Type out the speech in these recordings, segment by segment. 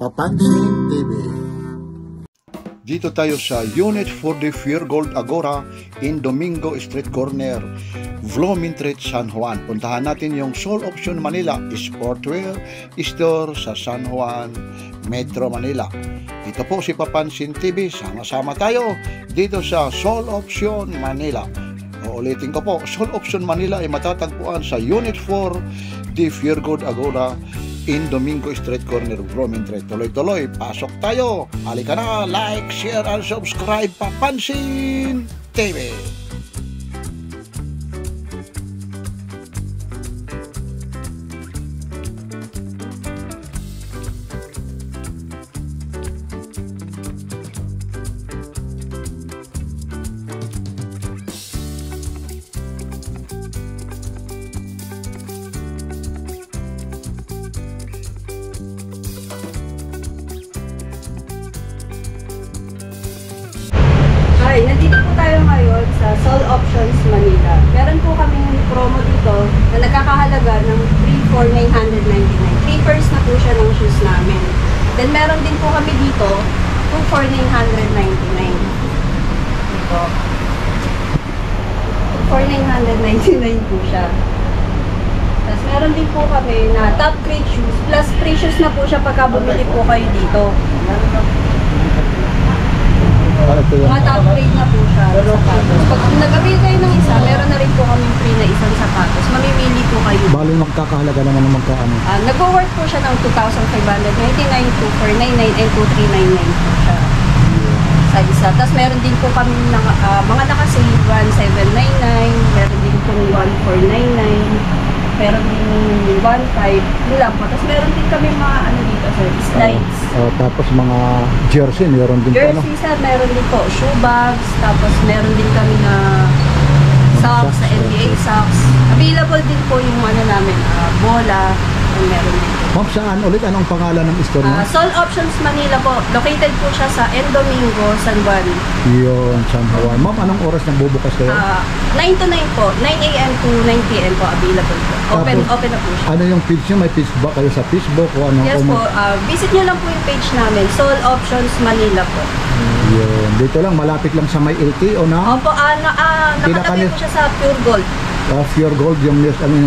Papansin TV. Dito tayo sa Unit for the Pure Gold Agora in Domingo Street Corner, Vlomintrate, San Juan. Puntahan natin yung Soul Option Manila Sportwear Store sa San Juan, Metro Manila. Dito po si Papansin TV. Sama-sama tayo dito sa Soul Option Manila. Uulitin ko po, Soul Option Manila ay matatagpuan sa Unit 4 the Pure Gold Agora in Domingo Street Corner, Vlomintrate. Tuloy-tuloy, pasok tayo. Halika na, like, share, and subscribe. Papansin TV. Hi, nandito po tayo ngayon sa Soul Options Manila. Meron po kaming promo dito na nagkakahalaga ng 3,999. 3 pairs na po siya ng shoes namin. Then meron din po kami dito 2,999. Dito. 4,999 po siya. Tapos meron din po kami na top grade shoes plus free shoes na po siya pagka bumili po kayo dito. Mga top grade na po siya sa sapatos. Pag nag-avail kayo ng isa, meron na rin po kami free na isang sapatos. Mamimili po kayo. Bali magkakahalaga naman ng magkaano? Nag-work po siya ng 2,599, 2,499, and 2,399 po siya sa isa. Tapos meron din po kami ng, mga nakasale 1,799, meron din po 1,499, meron din 1,500, lang po. Tapos meron din kami mga ano dito, sir, slides. Tapos mga jersey, meron din po, jersey, sir, meron din po shoe bags, tapos meron din kami na socks, sa NBA socks. Available din po yung ano namin, bola, and meron din. Ma'am, saan ulit? Anong pangalan ng store mo? Soul Options Manila po. Located po siya sa Domingo, San Juan. Yun, San Juan. Ma'am, anong oras nagbubukas kayo? 9 to 9 po. 9 a.m. to 9 p.m. po available po. Open na po siya. Ano yung page nyo? May page ba kayo sa Facebook? O ano? Yes po. Visit nyo lang po yung page namin. Soul Options Manila po. Yun. Dito lang, malapit lang sa may LTO na? Opo, nakatabi po siya sa Pure Gold. Pure Gold, yung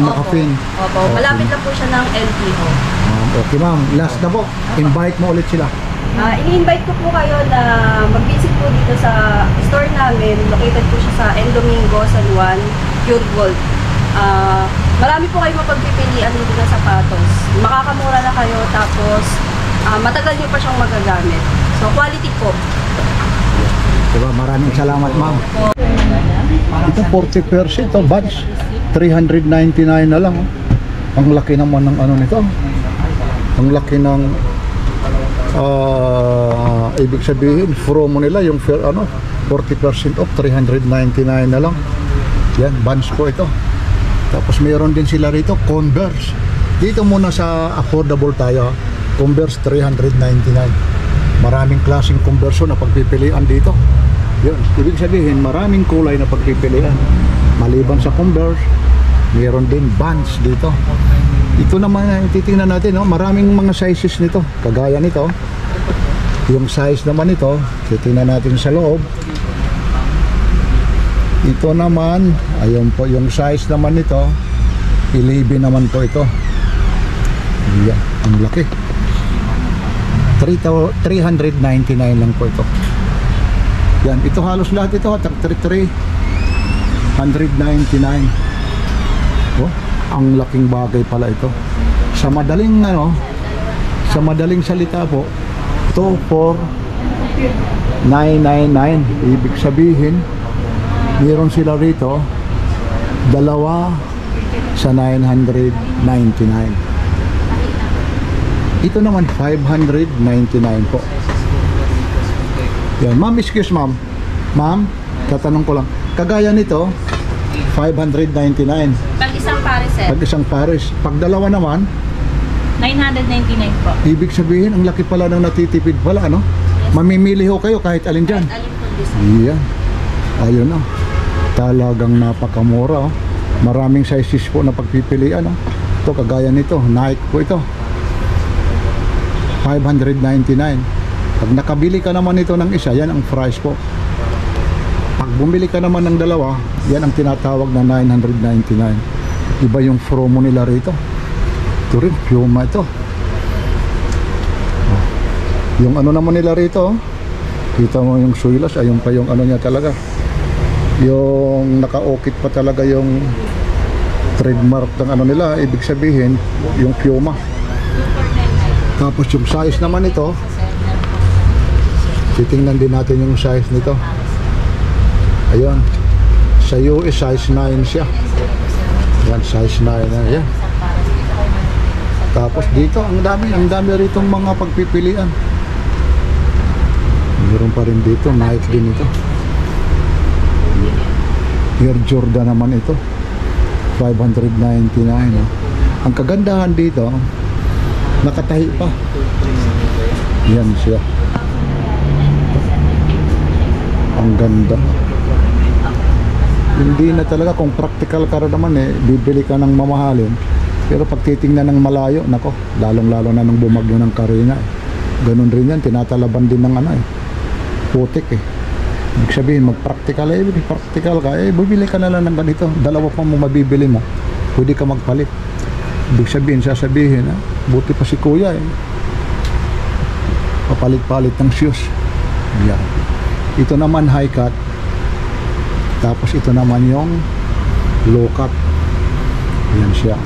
nakapin. Opo, malapit lang po siya ng LTO. Okay ma'am, last na po. Invite mo ulit sila. Ini-invite ko po kayo na mag-visit po dito sa store namin. Located po siya sa Domingo, San Juan, Pure Gold. Marami po kayo mapagpipilian dito na sapatos. Makakamura na kayo, tapos matagal nyo pa siyang magagamit. So, quality po. Diba, maraming salamat ma'am. Ito 40% to badge. 399 na lang. Ang laki naman ng ano nito. Ang laki ng ibig sabihin promo nila yung 40% off, 399 na lang. Yan, Vans po ito. Tapos mayroon din sila rito Converse. Dito muna sa affordable tayo. Converse 399. Maraming klaseng Converse na pagpipilian dito. Yun, ibig sabihin maraming kulay na pagpipilian. Maliban sa Converse, mayroon din Vans dito. Ito naman titingnan natin, no? Maraming mga sizes nito. Kagaya nito, yung size naman nito, titingnan natin sa loob. Ito naman, ayun po, yung size naman nito, 11 naman po ito. Yan, ang laki. 399 lang po ito. Yan, ito halos lahat ito, 399. Oh, ang laking bagay pala ito. Sa madaling salita po, 2,499. Ibig sabihin, meron sila rito dalawa sa 999. Ito naman 599 po. Yan, ma'am, excuse ma'am. Ma'am, tatanong ko lang. Kagaya nito, 599. Pag isang pares, sir. Pag isang pares. Pag dalawa naman, 999 po. ibig sabihin, ang laki pala ng natitipid pala, ano? Yes. Mamimili ho kayo kahit alin dyan. Kahit alin po design. Yan. Ayun na. Talagang napakamura. Maraming sizes po na pagpipilian. Ito, kagaya nito. Nike po ito. 599. Pag nakabili ka naman ito ng isa, yan ang price po. Pag bumili ka naman ng dalawa, yan ang tinatawag na 999. Iba yung promo nila rito. Ito rin, Puma ito. Yung ano naman nila rito, kita mo yung suilas, ayun pa yung ano niya talaga. Yung naka-okit pa talaga yung trademark ng ano nila, ibig sabihin, yung Puma. Tapos yung size naman ito, titingnan din natin yung size nito. Ayun, sa US size 9 siya. Yan, size 9 na yan. Tapos dito, ang dami ritong mga pagpipilian. Meron pa rin dito, Nike din ito. Air Jordan naman ito, 599. Ang kagandahan dito, nakatahi pa. Yan siya. Ang ganda. Hindi na talaga, kung practical ka naman bibili ka ng mamahalin. Pero pag titingnan ng malayo, nako, lalong-lalo na nung bumagyo ng Karina. Ganun rin yan, tinatalaban din ng putik Ibig sabihin, mag-practical practical ka, bibili ka na lang ng ganito. Dalawa pa mo mabibili mo. Pwede ka magpalit. Ibig sabihin, sasabihin, buti pa si kuya papalit-palit ng shoes. Yan. Ito naman high cut. Tapos ito naman yung low cut. Yan siya.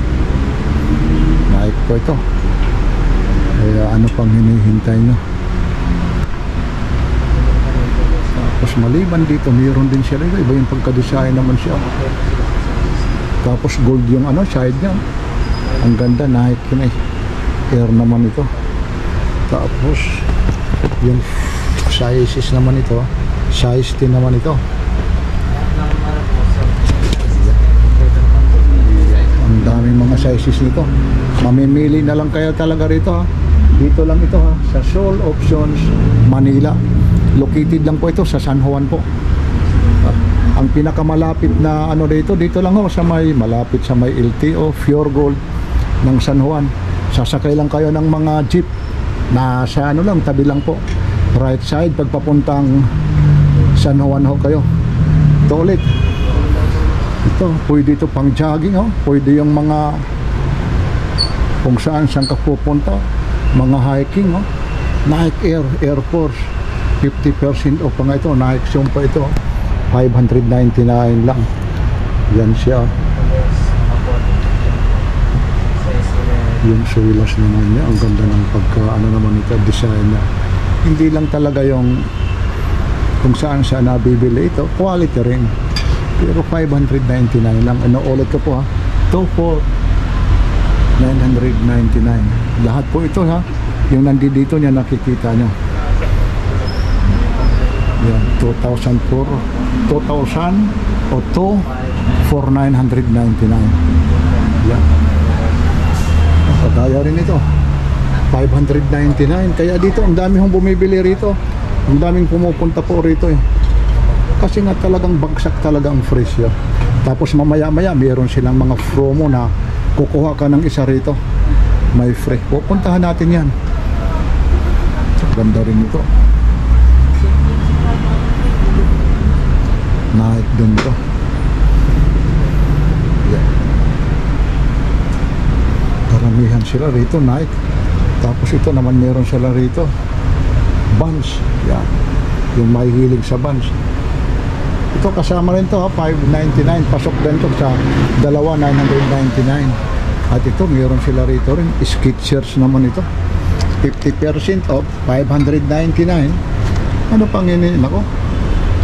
Nike po ito. Kaya ano pang hinihintay nyo? Tapos maliban dito, mayroon din siya rin. Iba yung pagka-design naman siya. Tapos gold yung side niya. Ang ganda, Nike yun Air naman ito. Tapos yung sizes naman ito, size 10 naman ito. Ang daming mga sizes nito. Mamimili na lang kaya talaga rito Dito lang ito sa Soul Options Manila. Located lang po ito sa San Juan po. Ang pinakamalapit na dito lang sa malapit sa may LTO Pure Gold ng San Juan. Sasakay lang kayo ng mga jeep na sa lang, tabi lang po. Right side pagpapuntang San Juan kayo. Ito ulit. Ito, pwede ito pang jogging Pwede yung mga kung saan ka pupunta. Mga hiking Nike Air Force 50% off pa nga ito. Nike Zoom pa ito, 599 lang. Yan siya. Yung sulas naman niya, ang ganda ng pagka naman ito, design na. Hindi lang talaga yung kung saan nabibili ito, quality rin. Pero 599 lang. Ulit ko po 24999. Lahat po ito yung nandito niya nakikita nyo. Yan, 2000 o 24999. Yan. Kagaya rin ito, 599. Kaya dito ang dami hong bumibili rito. Ang daming pumupunta po rito kasi nga talagang bagsak talaga ang presyo. Tapos mamaya meron silang mga promo na kukuha ka ng isa rito, may free. Pupuntahan natin yan. Ganda rin ito. Nike din ito. Yeah. Karamihan sila rito Nike. Tapos ito naman meron sila rito Vans. Yan, yung may hilig sa Vans. Ito kasama rin to 599. Pasok din to sa dalawa, 999. At ito meron sila rito rin Skechers naman ito, 50% off, 599. Ano pang nako,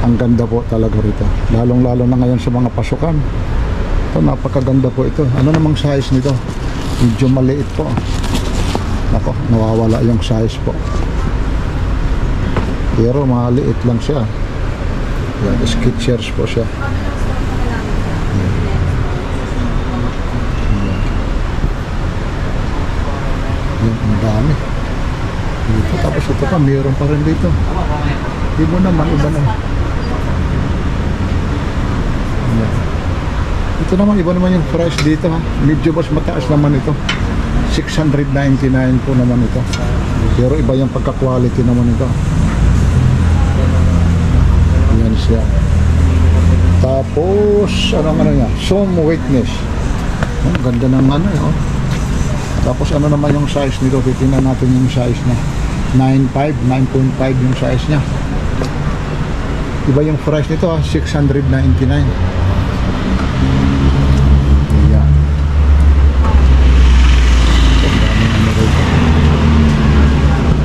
ang ganda po talaga rito, lalong lalo na ngayon sa mga pasukan. Ito napakaganda po ito. Ano namang size nito? Medyo maliit po. Nako, nawawala yung size po. Pero maliit lang siya. Yan, Skechers po siya. Yan, ang dami. Dito, tapos ito pa, mayroon pa rin dito. Di mo naman, iba na. Yan. Ito naman, iba naman yung price dito. Medyo mas mataas naman ito. 699 po naman ito. Pero iba yung pagka-quality naman ito. Yan siya. Tapos, ano niya? Some weakness. Ang ganda ng ano eh. Oh. Tapos ano naman yung size nito? Titingnan natin yung size niya. 9.5, 9.5 yung size niya. Iba yung price nito ha, 699. Ayan.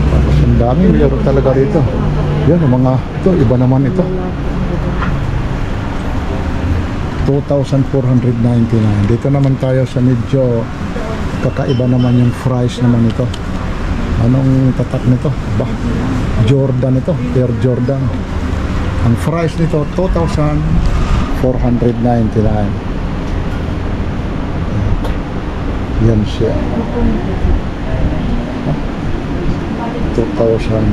Tapos ang dami, mayroon talaga rito. Yan, yung mga, ito, iba naman ito. 2,499. Dito naman tayo sa medyo kakaiba naman yung price naman ito. Anong tatak nito? Bah, Jordan ito, Air Jordan. Ang price nito 2,499. Yan siya. 2,000.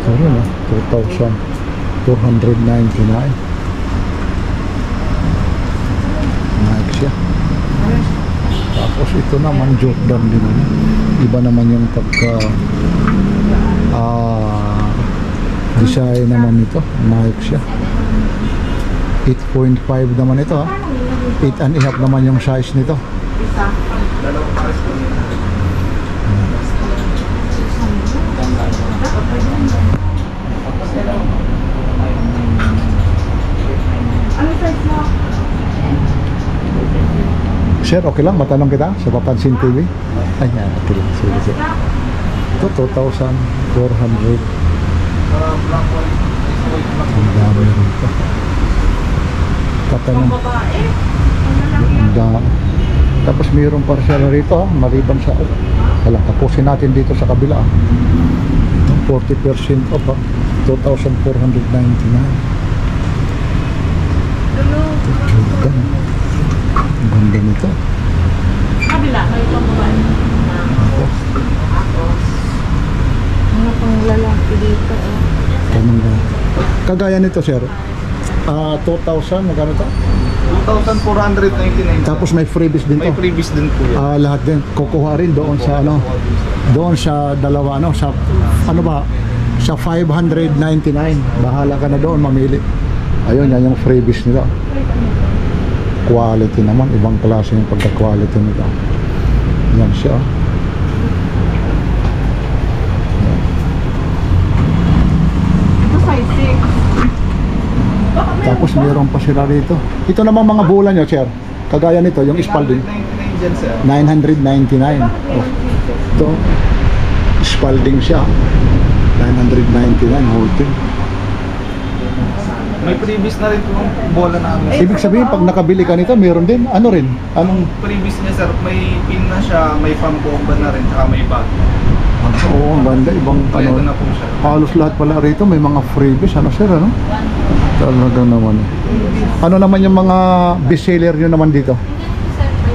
Sorry na, 2,499. Nike siya. Tapos ito naman Jordan din naman. Iba naman yung pagka design naman ito. Nike siya. 8.5 naman ito ha. 8.5 naman yung size nito. Sir, okay lang? Matanong kita sa Papansin TV? Ay, yan. Okay lang. Sige, sige. Ito, 2,400. Ang dami rito. Tatanong. Ang dami. Tapos mayroon pa siya rito, maliban sa... Wala, tapusin natin dito sa kabila. 40% off, 2,499. Jordan. Ang ganda nito. Kabila, may pamabaan. Ano pang lalaki dito? Tanong ka. Kagaya nito, sir. 2,000, magkano to? 2,499. Tapos may freebies din May to. freebies din po yan. Lahat din. Kukuha rin doon sa ano. Doon sa dalawa, ano. Sa, ano ba? Sa 599. Bahala ka na doon, mamili. Ayun, yan yung freebies nila. Quality naman, ibang klase yung pagka-quality nila. Yan siya. Yan. Tapos meron pa sila rito. Ito naman mga bola nyo, sir. Kagaya nito, yung Spalding. 999 dyan, sir. 999. Oh. Ito, Spalding siya. 999 holding. May freebies na rin po yung bola namin. Ibig sabihin, pag nakabili ka nito, meron din. Ano rin? Anong? Freebies niya, sir, may pin na siya, may pambomba na rin, saka may bag. Oo, ang ganda. Ibang Pwede ano. na po siya. Halos lahat pala rito may mga freebies. Ano sir, ano? Talaga naman. Ano naman yung mga bestseller nyo naman dito?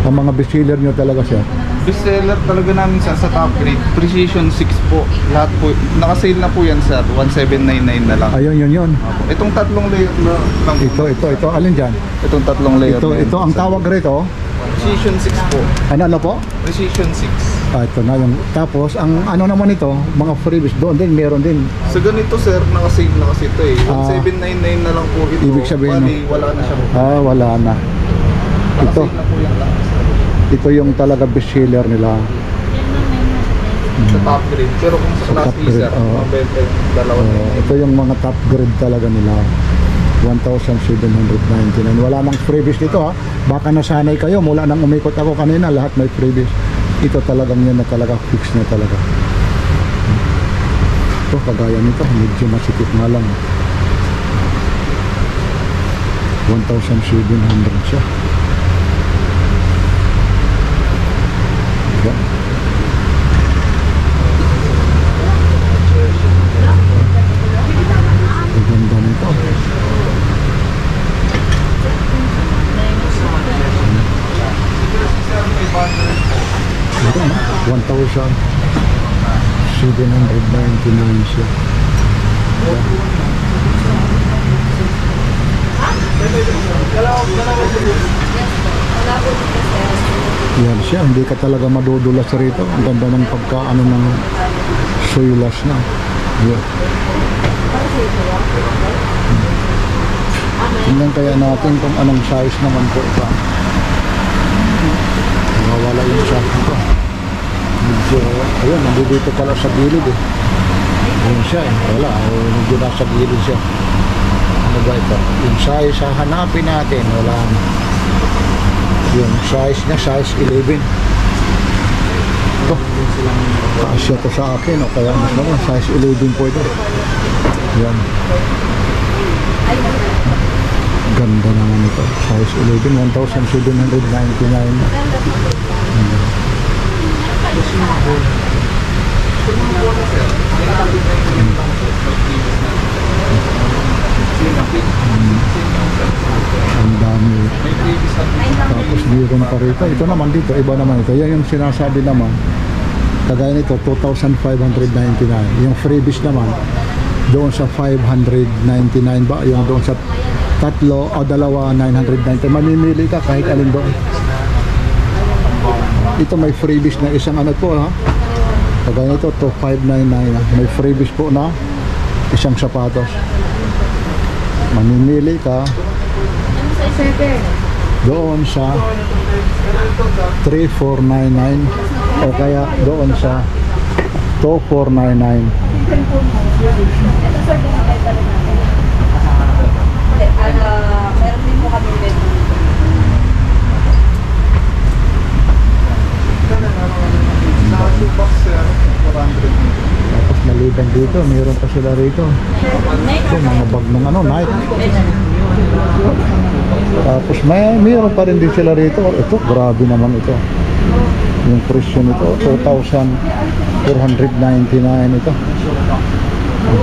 Ang mga bestseller nyo talaga, sir? Bestseller talaga namin, sir, sa top grade. Precision 6 po. Lahat po. Nakasale na po yan, sir. 1,799 na lang. Ayun, yun. Opo. Itong tatlong layer na lang po. Ito. Alin dyan? Itong tatlong layer na Ito, yan, ang sir. tawag rito. Precision 6 po. Ano po? Precision 6. Ito na yung. Tapos, ang ano naman ito, mga freebies doon din, meron din. Sa ganito, sir, nakasale na kasi ito eh. 1,799 na lang po ito. Ibig sabihin, Bali, wala na siya po. Wala na. Ito, Nakasale na po yan lahat, sir. ito yung talaga bestseller nila. Sa top grade. Pero kung sa Sa class top B, grade, sir, oo. mabenta yung dalawa na yun. Ito yung mga top grade talaga nila. 1,799. Wala nang freebies dito ha. Baka nasanay kayo mula nang umikot ako kanina, lahat may freebies. Ito talagang yan na talaga, fix na talaga. Ito kagaya nito, medyo masikip nga lang. 1,700 siya. Diba? Ang ganda nito. Ito na, 1,799 siya. Wala po dito Yan siya, hindi ka talaga madudulas rito. Ang ganda ng pagkaano ng sulas na. Yan. Tingnan kaya natin kung anong size naman po ito. Nawawala yung size nito. Medyo, ayun, nandito pala sa gilid eh. Ayun siya eh, wala, medyo nasa gilid siya. Ano ba ito? Yung size, hanapin natin, wala na. Yung size niya, size 11. Ito, kasya to sa akin, o kaya mas naman, size 11 po ito. Yan. Ganda naman ito. Size 11, 1,799. Ang dami. Tapos meron pa rito. Ito naman dito, iba naman ito. Yan yung sinasabi naman. Kagaya nito, 2,599. Yung freebies naman, doon sa 599 ba? Yung doon sa tatlo o dalawa, 990. Mamimili ka kahit alin doon. Ito may freebies na isang ano po ha. Kagaya nito, 2,599. May freebies po na isang sapatos. Mamimili ka doon sa 3,499 o kaya doon sa 2,499. Meron din po kami Tapos maliban dito, mayroon pa sila rito. Ito, mga bag ng ano, Nike. Tapos mayroon pa rin din sila rito. Ito, grabe naman ito. Yung presyo nito, 2,499 ito.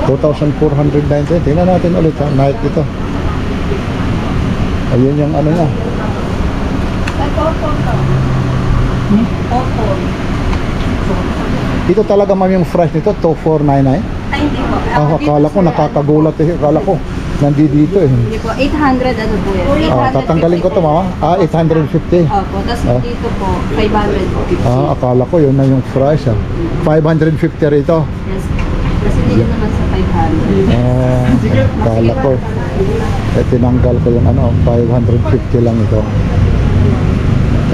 2,499. Tingnan natin ulit ha, Nike ito. Ayun yung ano niya. Ito talaga ma'am yung price nito, 2,499. Ay, hindi po. Akala ko, nakakagulat eh. Akala ko, nandito eh. Hindi po. 800 ano po yan? Tatanggalin ko to mama. 850. Opo. Tapos dito po, 550. Akala ko yun na yung price 550 rito. Yes. Kasi dito naman sa 500. Akala ko. Tinanggal ko yung ano, 550 lang ito.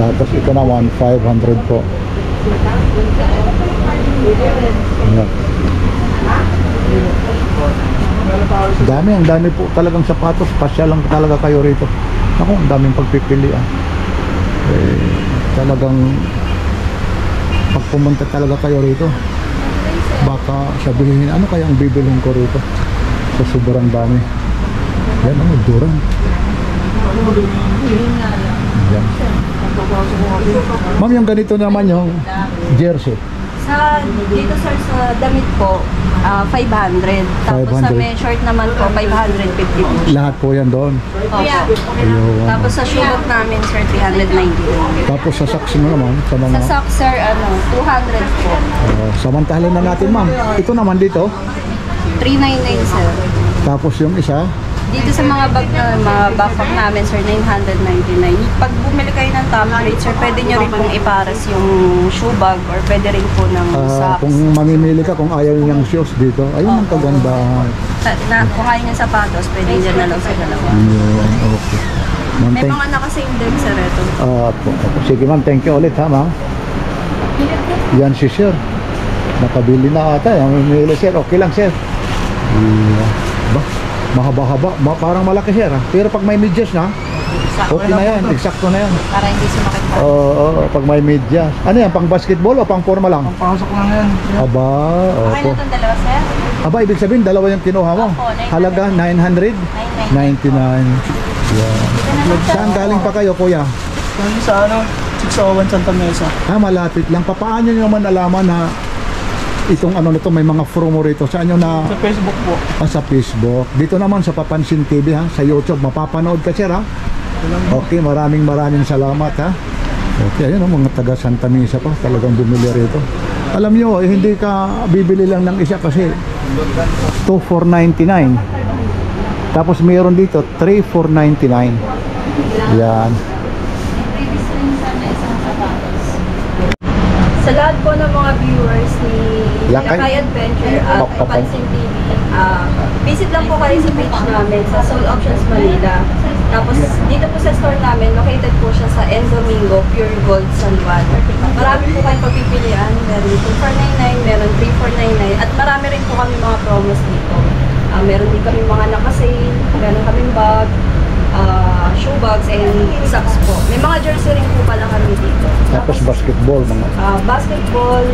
Tapos ito naman, 500 po. Ayan. Ang dami po talagang sapatos. Pasya lang talaga kayo rito. Ako, ang daming pagpipilian. Talagang pag pumunta talaga kayo rito, baka sabihin, ano kaya ang bibilhin ko rito? So sobrang dami. Yan ang duran. Yan. Ma'am, yung ganito naman yung jersey. Dito sir, sa damit po, 500. Tapos sa 500. may short naman po, 550 po. Lahat po yan doon. Opo. Ayun. Tapos sa shoe namin sir, 390. Tapos sa socks mo naman, sa mga... Sa socks sir, 200 po. Samantahan na natin ma'am. Ito naman dito. 399 sir. Tapos yung isa, Dito sa mga backpack namin sir, 999. Pag bumili kayo ng tablet sir, pwede nyo rin pong ipares yung shoe bag or pwede rin po ng socks. kung mamimili ka, kung ayaw niyang shoes dito, ayun ang kagandahan. Kung ayaw nyo sapatos, pwede dyan na lang sa dalawa. Ayun, okay. Ma'am, May mga nakasame din sir ito. sige ma'am, thank you ulit ha ma'am. Yan si sir. Nakabili na ata. Mamimili sir, okay lang sir. Mahaba-haba, parang malaki sir ha. Pero pag may medyas na, okay na yan, eksakto na yan. Para hindi sumakit pa. Pag may medyas. Ano yan, pang basketball o pang forma lang? Pasok lang yan. Aba, Okay na itong dalawa sir? Aba, ibig sabihin, dalawa yung kinuha mo. Opo, 900. Halaga, 999. Yeah. Saan galing pa kayo, kuya? Sa ano, 601 Santa Mesa. Malapit lang. Paano nyo naman alaman na itong ano nito, may mga promo rito? Saan nyo na... Sa Facebook po. Sa Facebook. Dito naman sa Papansin TV ha, sa YouTube. Mapapanood ka sir ha. Okay, maraming salamat ha. Okay, ayun mga taga Santa Mesa pa. Talagang bumili rito. Alam nyo, hindi ka bibili lang ng isa kasi 2,499. Tapos mayroon dito 3,499. Yan. Sa lahat po ng mga viewers ni Lakay? Lakay Adventure at Opo. Pansin TV, visit lang po kayo sa page namin sa Soul Options Manila. Tapos dito po sa store namin, located po siya sa N Domingo, Pure Gold, San Juan. Marami po kayong pagpipilian. Meron 2499, meron 3499, at marami rin po kami mga promos dito. Meron din kami mga naka-sale, meron kaming bag, shoe bags, and socks po. May mga jersey rin po pala kami dito. Tapos basketball, mga Basketball,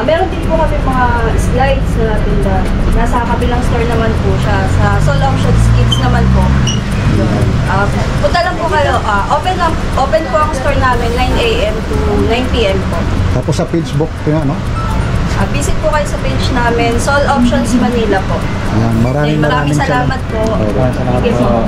meron din po kami mga slides na natinda. Nasa kabilang store naman po siya. Sa Soul Options Kids naman po. Yun. Punta lang po kayo. Open po ang store namin 9 a.m. to 9 p.m. po. tapos sa Facebook, kaya, no? Visit po kayo sa page namin, Soul Options Manila po. Ayan, maraming Maraming salamat po. Okay. Thank you po.